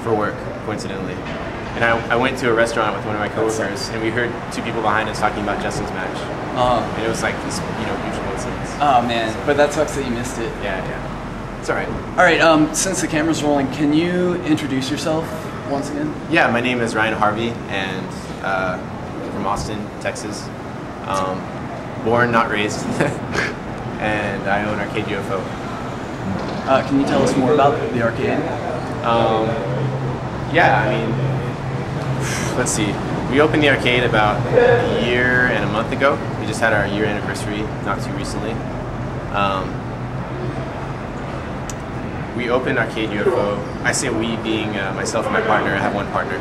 for work, coincidentally. And I went to a restaurant with one of my coworkers, and we heard two people behind us talking about Justin's match. And it was like this, huge coincidence. Oh man, but that sucks that you missed it. Yeah. It's all right. All right. Since the camera's rolling, can you introduce yourself once again? Yeah, my name is Ryan Harvey, and from Austin, Texas. Born, not raised, and I own Arcade UFO. Can you tell us more about the arcade? Yeah, I mean, let's see. We opened the arcade about a year and a month ago. We just had our year anniversary not too recently. We opened Arcade UFO. I say we being myself and my partner. I have one partner.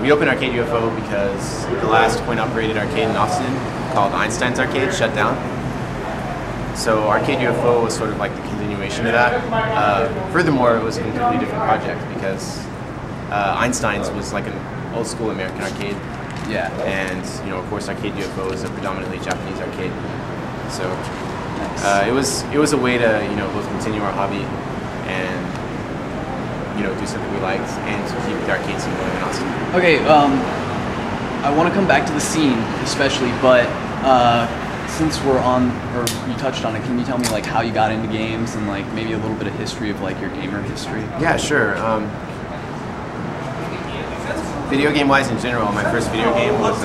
We opened Arcade UFO because the last coin-operated arcade in Austin, called Einstein's Arcade, shut down. So Arcade UFO was sort of like the continuation of that. Furthermore, it was a completely different project because Einstein's was like an old school American arcade. Yeah. And of course, Arcade UFO is a predominantly Japanese arcade. So nice. it was a way to both continue our hobby and do something we liked and to keep the arcade scene going in Austin. Okay. I want to come back to the scene especially, but since we're on, or you touched on it, can you tell me like how you got into games and like maybe a little bit of history of like your gamer history? Yeah, sure. Video game wise in general, my first video game was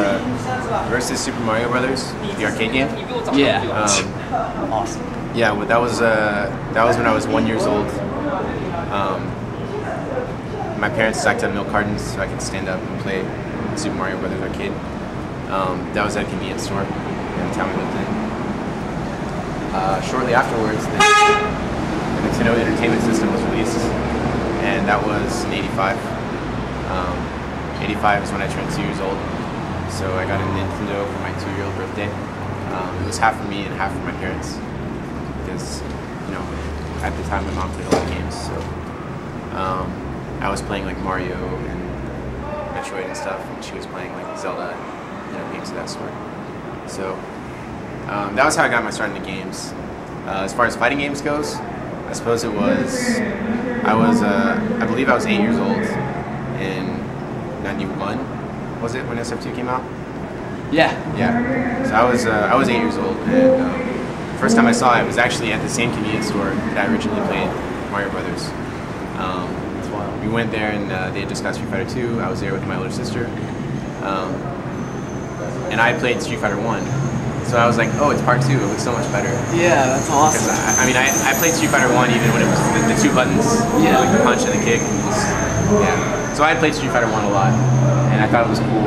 versus Super Mario Brothers, the arcade game. Yeah. Awesome. Yeah, well, that was when I was 1 year old. My parents stacked up milk cartons so I could stand up and play Super Mario Brothers arcade. That was at a convenience store in the town we lived in. Shortly afterwards, the Nintendo Entertainment System was released, and that was in '85. '85 is when I turned 2 years old, so I got a Nintendo for my 2-year-old birthday. It was half for me and half for my parents, because at the time my mom played a lot of games, so I was playing like Mario and Metroid and stuff, and she was playing like Zelda, games of that sort. So that was how I got my start into games. As far as fighting games goes, I suppose it was, I believe I was 8 years old in 91, was it, when SF2 came out? Yeah. Yeah. So I was 8 years old, and first time I saw it was actually at the same convenience store that I originally played Mario Brothers. We went there and they had just got Street Fighter 2. I was there with my older sister, and I played Street Fighter 1. So I was like, oh, it's part 2. It looks so much better. Yeah, that's awesome. Because I played Street Fighter 1 even when it was the 2 buttons, like the punch and the kick. Yeah. So I had played Street Fighter 1 a lot, and I thought it was cool.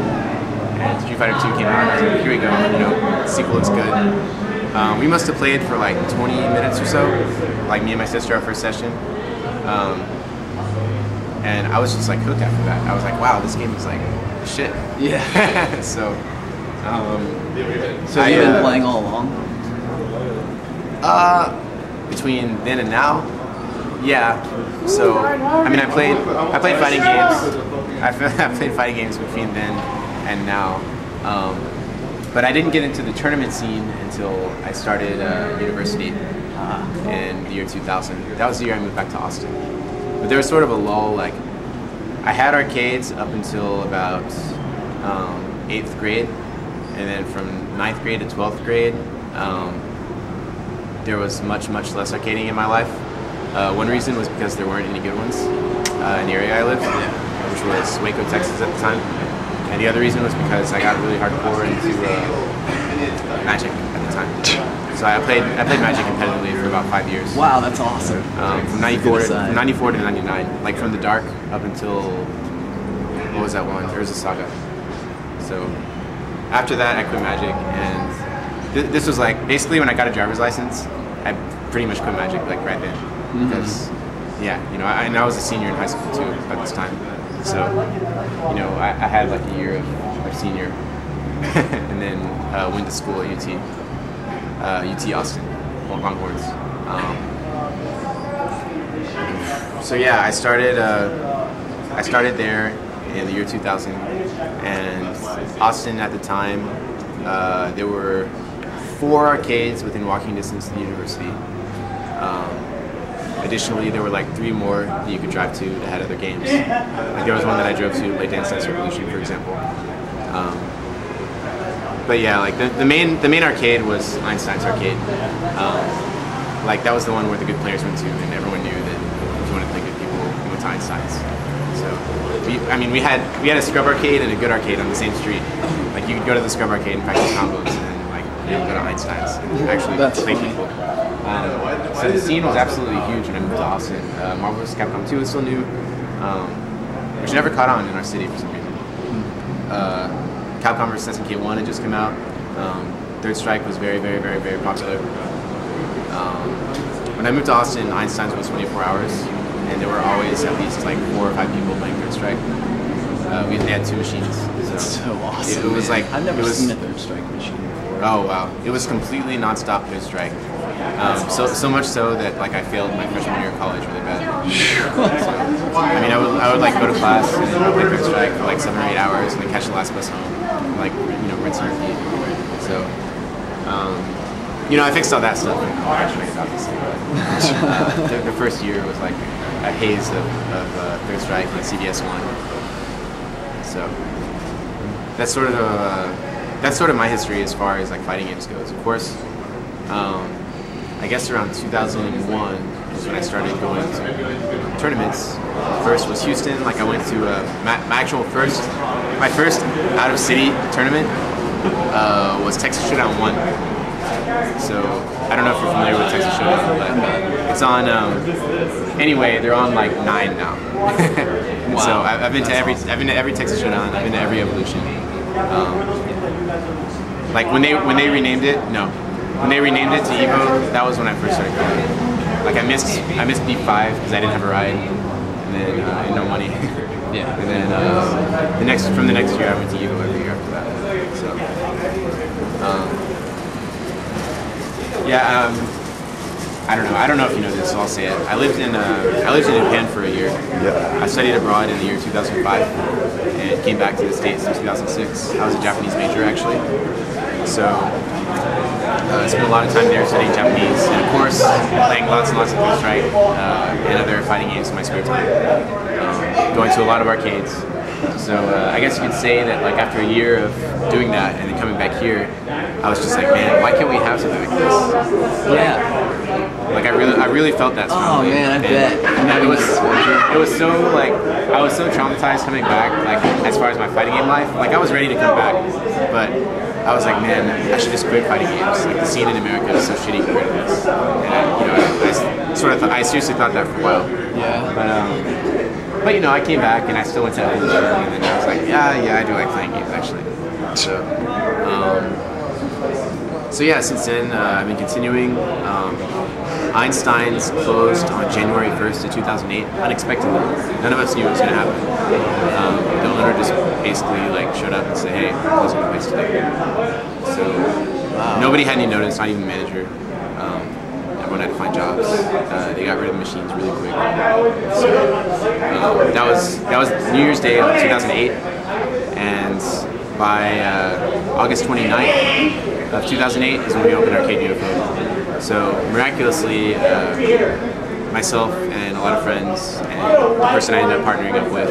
And Street Fighter 2 came out, and I was like, here we go, the sequel looks good. We must have played for like 20 minutes or so, like me and my sister, our first session. And I was just like hooked after that. I was like, wow, this game is like shit. Yeah. So you've been playing all along? Between then and now, yeah. So I played fighting games. I played fighting games between then and now. But I didn't get into the tournament scene until I started university in the year 2000. That was the year I moved back to Austin. But there was sort of a lull. Like, I had arcades up until about 8th grade, and then from 9th grade to 12th grade, there was much less arcading in my life. One reason was because there weren't any good ones in the area I lived, which was Waco, Texas at the time. And the other reason was because I got really hardcore into Magic at the time. So I played Magic competitively for about 5 years. Wow, that's awesome. From 94 to 99, like from the dark up until, what was that one? Urza Saga. So after that, I quit Magic, and this was like basically when I got a driver's license. I pretty much quit Magic like right then, because I was a senior in high school too at this time. So I had like a year of senior, and then went to school at UT Austin, Longhorns. So yeah, I started there in the year 2000, and Austin at the time, there were 4 arcades within walking distance to the university. additionally, there were like 3 more that you could drive to that had other games. Like there was one that I drove to, like Dance Dance Revolution, for example. But yeah, like the main arcade was Einstein's Arcade. Like that was the one where the good players went to, and everyone knew that if you wanted to play good people, you went to Einstein's. So we had a scrub arcade and a good arcade on the same street. Like you could go to the scrub arcade and practice combos, and then like you would go to Einstein's and actually play people. So the scene was absolutely huge when I moved to Austin. Marvel vs. Capcom 2 was still new, which never caught on in our city for some reason. Capcom vs. SNK 1 had just come out. Third Strike was very popular. When I moved to Austin, Einstein's was 24 hours, and there were always at least like 4 or 5 people playing Third Strike. They had 2 machines. That's so awesome. It was like I've never seen a Third Strike machine before. Oh wow! It was completely non-stop Third Strike. So much so that like I failed my freshman year of college really bad. So, I mean, I would like go to class and play Third Strike for like 7 or 8 hours, and then catch the last bus home, and, like rinse and repeat. So. I fixed all that stuff and graduated, obviously. But the first year was like a haze of Third Strike and CBS 1. So that's sort of my history as far as like fighting games goes. Of course, I guess around 2001 is when I started going to tournaments. First was Houston. Like I went to my first out of city tournament was Texas Showdown 1. So I don't know if you're familiar with Texas Showdown, but it's on. Anyway, they're on like 9 now. And wow. So I've been to every Texas Showdown. I've been to every Evolution. Like when they renamed it, when they renamed it to Evo, that was when I first started going. Like I missed B5 because I didn't have a ride, and then I had no money. Yeah. And then from the next year, I went to Evo every year after that. So. Yeah, I don't know if you know this, so I'll say it. I lived in Japan for a year. Yeah. I studied abroad in the year 2005 and came back to the States in 2006. I was a Japanese major actually, so I spent a lot of time there studying Japanese, and of course playing lots and lots of Third Strike and other fighting games in my spare time. Going to a lot of arcades. So I guess you could say that like after a year of doing that and then coming back here, I was just like, man, why can't we have something like this? Yeah. Like I really felt that strongly. Oh man, I bet. And it was so like I was so traumatized coming back. Like as far as my fighting game life, like I was ready to come back, but I was like, man, I should just quit fighting games. Like the scene in America is so shitty compared to this. And I seriously thought that for a while. Yeah. But I came back and I still went to Evolution, and then I was like, yeah, I do like playing games actually. So yeah, since then I've been continuing. Einstein's closed on January 1st of 2008, unexpectedly. None of us knew it was going to happen. The owner just basically like showed up and said, hey, we're closing the place today. So nobody had any notice, not even the manager. Everyone had to find jobs. They got rid of the machines really quick. So that was New Year's Day of 2008, and by August 29th of 2008 is when we opened Arcade UFO. So miraculously, myself and a lot of friends and the person I ended up partnering up with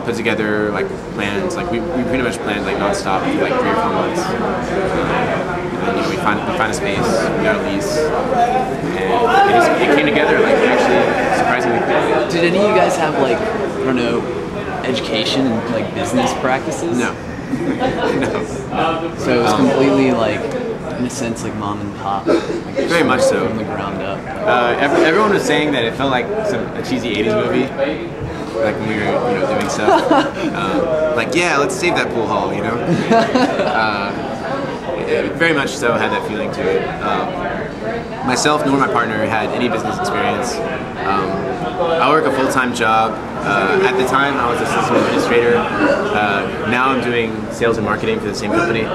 put together like plans. Like we pretty much planned like nonstop for like 3 or 4 months. And then we found a space, we got a lease, and it came together like actually surprisingly quickly. Did any of you guys have like, I don't know, education and like business practices? No. No. So it was completely like, in a sense, like mom and pop. Like very much so. From the ground up. Everyone was saying that it felt like a cheesy 80s movie. Like when we were, doing stuff. Like, yeah, let's save that pool hall, very much so had that feeling to it. Myself nor my partner had any business experience. I work a full-time job. At the time, I was a system administrator. Now I'm doing sales and marketing for the same company.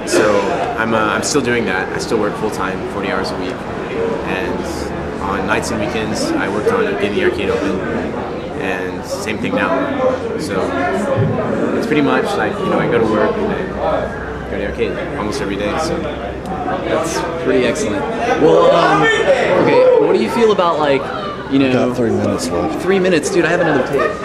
So I'm still doing that. I still work full-time, 40 hours a week. And on nights and weekends, I worked on getting the arcade open. And same thing now. So it's pretty much like, I go to work and then go to the arcade almost every day. So that's pretty excellent. Well, okay, what do you feel feel about like, you know, Got 3 minutes left. 3 minutes, dude. I have another tape.